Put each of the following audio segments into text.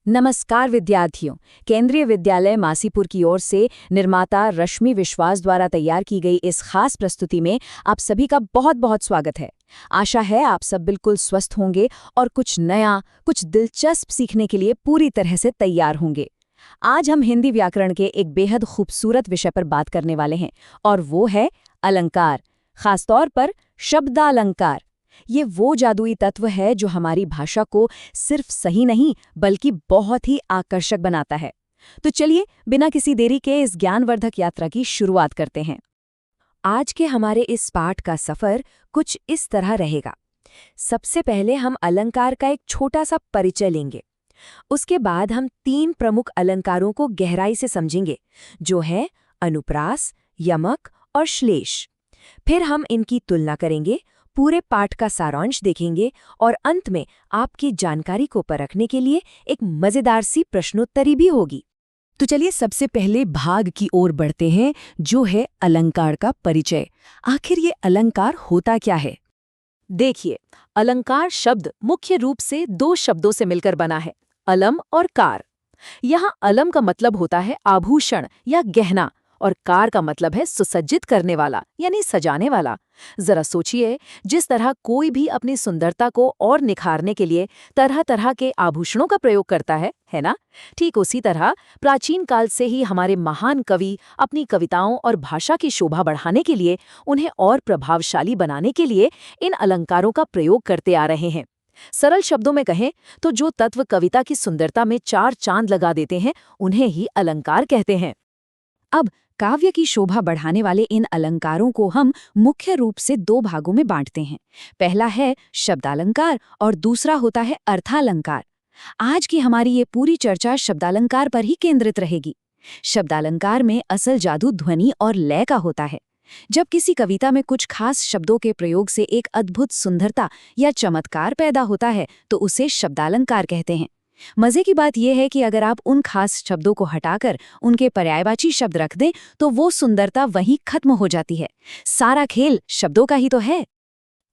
नमस्कार विद्यार्थियों। केंद्रीय विद्यालय मासीपुर की ओर से निर्माता रश्मि विश्वास द्वारा तैयार की गई इस खास प्रस्तुति में आप सभी का बहुत बहुत स्वागत है। आशा है आप सब बिल्कुल स्वस्थ होंगे और कुछ नया, कुछ दिलचस्प सीखने के लिए पूरी तरह से तैयार होंगे। आज हम हिंदी व्याकरण के एक बेहद खूबसूरत विषय पर बात करने वाले हैं और वो है अलंकार, खासतौर पर शब्दालंकार। ये वो जादुई तत्व है जो हमारी भाषा को सिर्फ सही नहीं बल्कि बहुत ही आकर्षक बनाता है। तो चलिए बिना किसी देरी के इस ज्ञानवर्धक यात्रा की शुरुआत करते हैं। आज के हमारे इस पाठ का सफर कुछ इस तरह रहेगा। सबसे पहले हम अलंकार का एक छोटा सा परिचय लेंगे। उसके बाद हम 3 प्रमुख अलंकारों को गहराई से समझेंगे, जो है अनुप्रास, यमक और श्लेष। फिर हम इनकी तुलना करेंगे, पूरे पाठ का सारांश देखेंगे और अंत में आपकी जानकारी को परखने के लिए एक मजेदार सी प्रश्नोत्तरी भी होगी। तो चलिए सबसे पहले भाग की ओर बढ़ते हैं, जो है अलंकार का परिचय। आखिर ये अलंकार होता क्या है? देखिए, अलंकार शब्द मुख्य रूप से 2 शब्दों से मिलकर बना है, अलम और कार। यहाँ अलम का मतलब होता है आभूषण या गहना और कार का मतलब है सुसज्जित करने वाला यानी सजाने वाला। जरा सोचिए, जिस तरह कोई भी अपनी सुंदरता को और निखारने के लिए तरह तरह के आभूषणों का प्रयोग करता है ना? ठीक उसी तरह प्राचीन काल से ही हमारे महान कवि अपनी कविताओं और भाषा की शोभा बढ़ाने के लिए, उन्हें और प्रभावशाली बनाने के लिए इन अलंकारों का प्रयोग करते आ रहे हैं। सरल शब्दों में कहें तो जो तत्व कविता की सुंदरता में 4 चांद लगा देते हैं, उन्हें ही अलंकार कहते हैं। अब काव्य की शोभा बढ़ाने वाले इन अलंकारों को हम मुख्य रूप से 2 भागों में बांटते हैं। पहला है शब्दालंकार और दूसरा होता है अर्थालंकार। आज की हमारी ये पूरी चर्चा शब्दालंकार पर ही केंद्रित रहेगी। शब्दालंकार में असल जादू ध्वनि और लय का होता है। जब किसी कविता में कुछ खास शब्दों के प्रयोग से एक अद्भुत सुंदरता या चमत्कार पैदा होता है तो उसे शब्दालंकार कहते हैं। मजे की बात यह है कि अगर आप उन खास शब्दों को हटाकर उनके पर्यायवाची शब्द रख दें तो वो सुंदरता वहीं खत्म हो जाती है। सारा खेल शब्दों का ही तो है।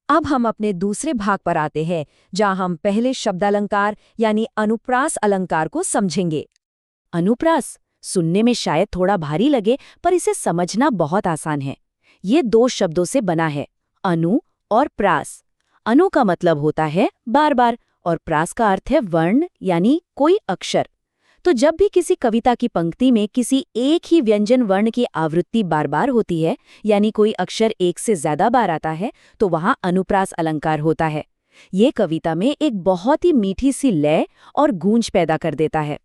अब हम अपने दूसरे भाग पर आते हैं, जहां हम पहले शब्दालंकार यानी अनुप्रास अलंकार को समझेंगे। अनुप्रास सुनने में शायद थोड़ा भारी लगे, पर इसे समझना बहुत आसान है। ये 2 शब्दों से बना है, अनु और प्रास। अनु का मतलब होता है बार बार और प्रास का अर्थ है वर्ण यानी कोई अक्षर। तो जब भी किसी कविता की पंक्ति में किसी एक ही व्यंजन वर्ण की आवृत्ति बार बार होती है, यानी कोई अक्षर एक से ज्यादा बार आता है, तो वहां अनुप्रास अलंकार होता है। ये कविता में एक बहुत ही मीठी सी लय और गूंज पैदा कर देता है।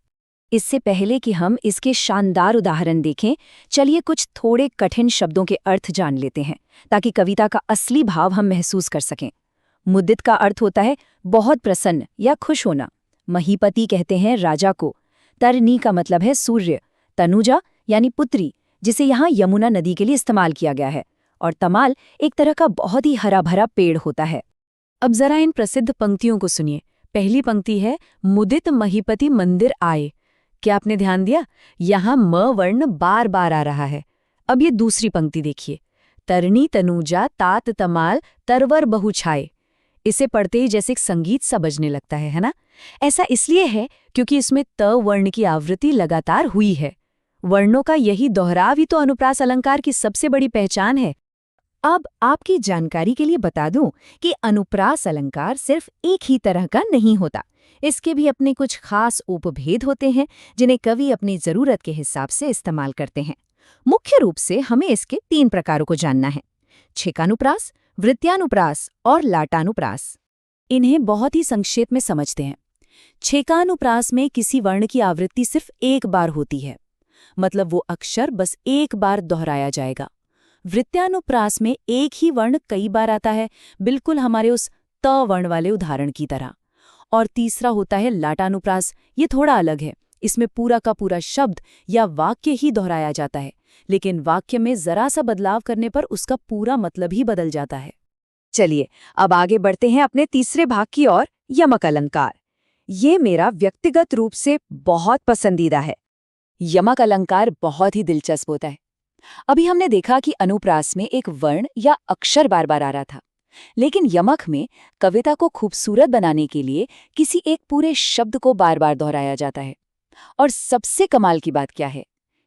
इससे पहले कि हम इसके शानदार उदाहरण देखें, चलिए कुछ थोड़े कठिन शब्दों के अर्थ जान लेते हैं, ताकि कविता का असली भाव हम महसूस कर सकें। मुदित का अर्थ होता है बहुत प्रसन्न या खुश होना। महीपति कहते हैं राजा को। तरनी का मतलब है सूर्य। तनुजा यानी पुत्री, जिसे यहाँ यमुना नदी के लिए इस्तेमाल किया गया है। और तमाल एक तरह का बहुत ही हरा भरा पेड़ होता है। अब जरा इन प्रसिद्ध पंक्तियों को सुनिए। पहली पंक्ति है, मुदित महीपति मंदिर आए। क्या आपने ध्यान दिया? यहाँ म वर्ण बार बार आ रहा है। अब ये दूसरी पंक्ति देखिए, तरनी तनुजा तात तमाल तरवर बहु छाए। इसे पढ़ते ही जैसे एक संगीत सा बजने लगता है ना? ऐसा इसलिए है क्योंकि इसमें त वर्ण की आवृत्ति लगातार हुई है। वर्णों का यही दोहराव ही तो अनुप्रास अलंकार की सबसे बड़ी पहचान है। अब आपकी जानकारी के लिए बता दूं कि अनुप्रास अलंकार सिर्फ एक ही तरह का नहीं होता। इसके भी अपने कुछ खास उपभेद होते हैं, जिन्हें कवि अपनी जरूरत के हिसाब से इस्तेमाल करते हैं। मुख्य रूप से हमें इसके 3 प्रकारों को जानना है, छेकानुप्रास, वृत्यानुप्रास और लाटानुप्रास। इन्हें बहुत ही संक्षेप में समझते हैं। छेकानुप्रास में किसी वर्ण की आवृत्ति सिर्फ एक बार होती है, मतलब वो अक्षर बस एक बार दोहराया जाएगा। वृत्यानुप्रास में एक ही वर्ण कई बार आता है, बिल्कुल हमारे उस त वर्ण वाले उदाहरण की तरह। और तीसरा होता है लाटानुप्रास। ये थोड़ा अलग है। इसमें पूरा का पूरा शब्द या वाक्य ही दोहराया जाता है, लेकिन वाक्य में जरा सा बदलाव करने पर उसका पूरा मतलब ही बदल जाता है। चलिए अब आगे बढ़ते हैं अपने तीसरे भाग की ओर, यमक अलंकार। ये मेरा व्यक्तिगत रूप से बहुत पसंदीदा है। यमक अलंकार बहुत ही दिलचस्प होता है। अभी हमने देखा कि अनुप्रास में एक वर्ण या अक्षर बार बार आ रहा था, लेकिन यमक में कविता को खूबसूरत बनाने के लिए किसी एक पूरे शब्द को बार बार दोहराया जाता है। और सबसे कमाल की बात क्या है?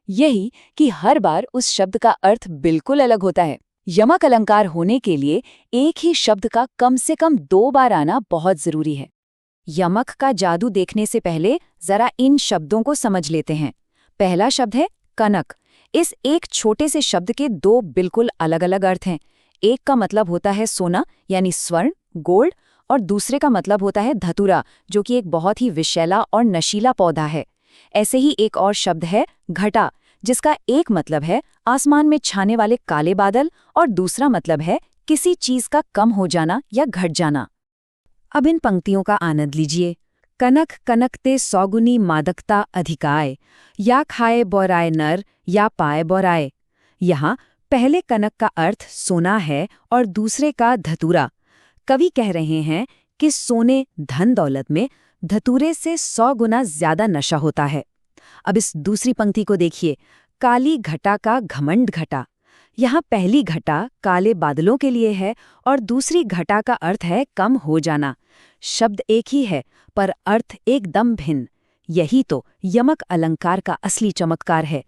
यही कि हर बार उस शब्द का अर्थ बिल्कुल अलग होता है। यमक अलंकार होने के लिए एक ही शब्द का कम से कम 2 बार आना बहुत जरूरी है। यमक का जादू देखने से पहले जरा इन शब्दों को समझ लेते हैं। पहला शब्द है कनक। इस एक छोटे से शब्द के 2 बिल्कुल अलग अलग अर्थ हैं। एक का मतलब होता है सोना यानी स्वर्ण, गोल्ड, और दूसरे का मतलब होता है धतूरा, जो कि एक बहुत ही विषैला और नशीला पौधा है। ऐसे ही एक और शब्द है घटा, जिसका एक मतलब है आसमान में छाने वाले काले बादल और दूसरा मतलब है किसी चीज का कम हो जाना या घट जाना। अब इन पंक्तियों का आनंद लीजिए। कनक कनकते सौगुनी मादकता अधिकाय, या खाए बोराए नर या पाए बोराए। यहाँ पहले कनक का अर्थ सोना है और दूसरे का धतूरा। कवि कह रहे हैं कि सोने धन दौलत में धतूरे से 100 गुना ज्यादा नशा होता है। अब इस दूसरी पंक्ति को देखिए, काली घटा का घमंड घटा। यहाँ पहली घटा काले बादलों के लिए है और दूसरी घटा का अर्थ है कम हो जाना। शब्द एक ही है पर अर्थ एकदम भिन्न। यही तो यमक अलंकार का असली चमत्कार है।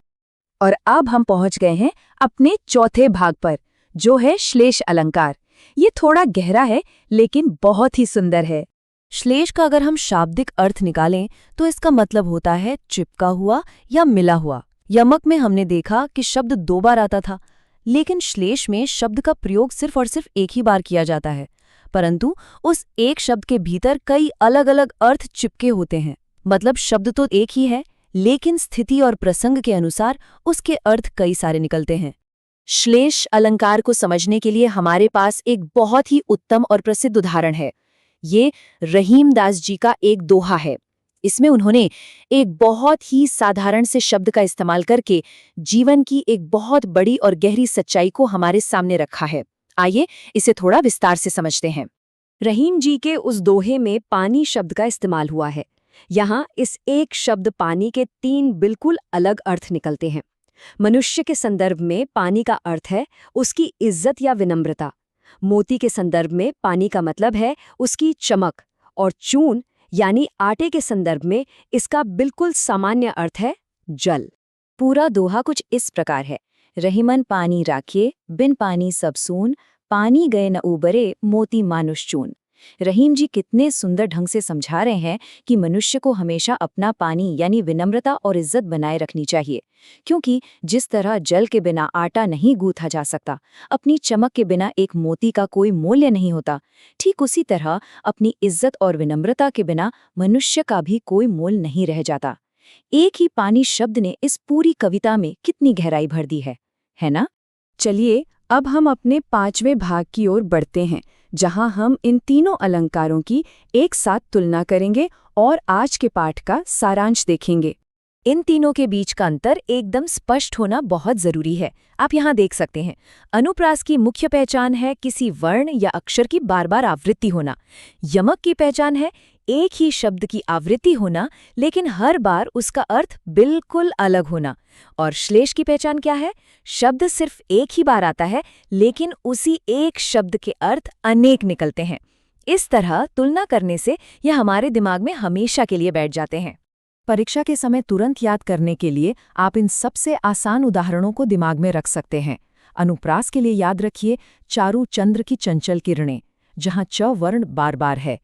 और अब हम पहुंच गए हैं अपने चौथे भाग पर, जो है श्लेष अलंकार। ये थोड़ा गहरा है लेकिन बहुत ही सुंदर है। श्लेष का अगर हम शाब्दिक अर्थ निकालें तो इसका मतलब होता है चिपका हुआ या मिला हुआ। यमक में हमने देखा कि शब्द 2 बार आता था, लेकिन श्लेष में शब्द का प्रयोग सिर्फ और सिर्फ एक ही बार किया जाता है, परंतु उस एक शब्द के भीतर कई अलग अलग अर्थ चिपके होते हैं। मतलब शब्द तो एक ही है, लेकिन स्थिति और प्रसंग के अनुसार उसके अर्थ कई सारे निकलते हैं। श्लेष अलंकार को समझने के लिए हमारे पास एक बहुत ही उत्तम और प्रसिद्ध उदाहरण है। ये रहीमदास जी का एक दोहा है। इसमें उन्होंने एक बहुत ही साधारण से शब्द का इस्तेमाल करके जीवन की एक बहुत बड़ी और गहरी सच्चाई को हमारे सामने रखा है। आइए इसे थोड़ा विस्तार से समझते हैं। रहीम जी के उस दोहे में पानी शब्द का इस्तेमाल हुआ है। यहाँ इस एक शब्द पानी के 3 बिल्कुल अलग अर्थ निकलते हैं। मनुष्य के संदर्भ में पानी का अर्थ है उसकी इज्जत या विनम्रता। मोती के संदर्भ में पानी का मतलब है उसकी चमक, और चून यानी आटे के संदर्भ में इसका बिल्कुल सामान्य अर्थ है जल। पूरा दोहा कुछ इस प्रकार है। रहीमन पानी राखिए, बिन पानी सब सून, पानी गए न उबरे, मोती मानुष चून। रहीम जी कितने सुंदर ढंग से समझा रहे हैं कि मनुष्य को हमेशा अपना पानी यानी विनम्रता और इज्जत बनाए रखनी चाहिए, क्योंकि जिस तरह जल के बिना आटा नहीं गूंथा जा सकता, अपनी चमक के बिना एक मोती का कोई मूल्य नहीं होता, ठीक उसी तरह अपनी इज्जत और विनम्रता के बिना मनुष्य का भी कोई मोल नहीं रह जाता। एक ही पानी शब्द ने इस पूरी कविता में कितनी गहराई भर दी है ना? चलिए अब हम अपने 5वें भाग की ओर बढ़ते हैं, जहां हम इन तीनों अलंकारों की एक साथ तुलना करेंगे और आज के पाठ का सारांश देखेंगे। इन तीनों के बीच का अंतर एकदम स्पष्ट होना बहुत जरूरी है। आप यहाँ देख सकते हैं, अनुप्रास की मुख्य पहचान है किसी वर्ण या अक्षर की बार बार आवृत्ति होना। यमक की पहचान है एक ही शब्द की आवृत्ति होना, लेकिन हर बार उसका अर्थ बिल्कुल अलग होना। और श्लेष की पहचान क्या है? शब्द सिर्फ एक ही बार आता है, लेकिन उसी एक शब्द के अर्थ अनेक निकलते हैं। इस तरह तुलना करने से यह हमारे दिमाग में हमेशा के लिए बैठ जाते हैं। परीक्षा के समय तुरंत याद करने के लिए आप इन सबसे आसान उदाहरणों को दिमाग में रख सकते हैं। अनुप्रास के लिए याद रखिए चारू चंद्र की चंचल किरणें, जहाँ च वर्ण बार बार है।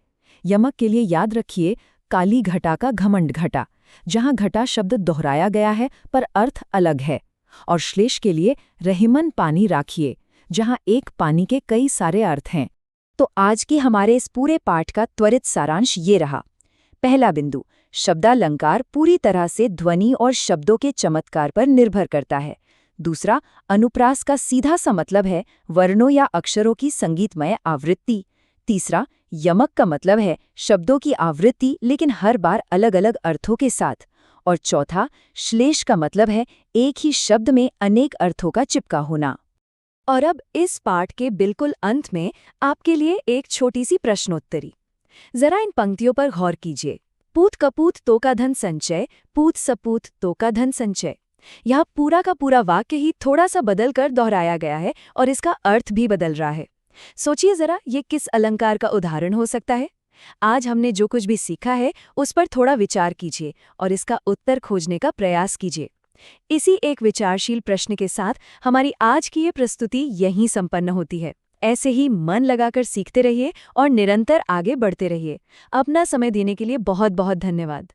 यमक के लिए याद रखिए काली घटा का घमंड घटा, जहाँ घटा शब्द दोहराया गया है पर अर्थ अलग है। और श्लेष के लिए रहीमन पानी राखिए, जहाँ एक पानी के कई सारे अर्थ हैं। तो आज के हमारे इस पूरे पाठ का त्वरित सारांश ये रहा। पहला बिंदु, शब्दालंकार पूरी तरह से ध्वनि और शब्दों के चमत्कार पर निर्भर करता है। दूसरा, अनुप्रास का सीधा सा मतलब है वर्णों या अक्षरों की संगीतमय आवृत्ति। तीसरा, यमक का मतलब है शब्दों की आवृत्ति लेकिन हर बार अलग अलग अर्थों के साथ। और चौथा, श्लेष का मतलब है एक ही शब्द में अनेक अर्थों का चिपका होना। और अब इस पाठ के बिल्कुल अंत में आपके लिए एक छोटी सी प्रश्नोत्तरी। जरा इन पंक्तियों पर गौर कीजिए। पूत कपूत तो का धन संचय, पूत सपूत तो का धन संचय। यहाँ पूरा का पूरा वाक्य ही थोड़ा सा बदल कर दोहराया गया है और इसका अर्थ भी बदल रहा है। सोचिए जरा, ये किस अलंकार का उदाहरण हो सकता है? आज हमने जो कुछ भी सीखा है उस पर थोड़ा विचार कीजिए और इसका उत्तर खोजने का प्रयास कीजिए। इसी एक विचारशील प्रश्न के साथ हमारी आज की ये प्रस्तुति यहीं संपन्न होती है। ऐसे ही मन लगाकर सीखते रहिए और निरंतर आगे बढ़ते रहिए। अपना समय देने के लिए बहुत बहुत धन्यवाद।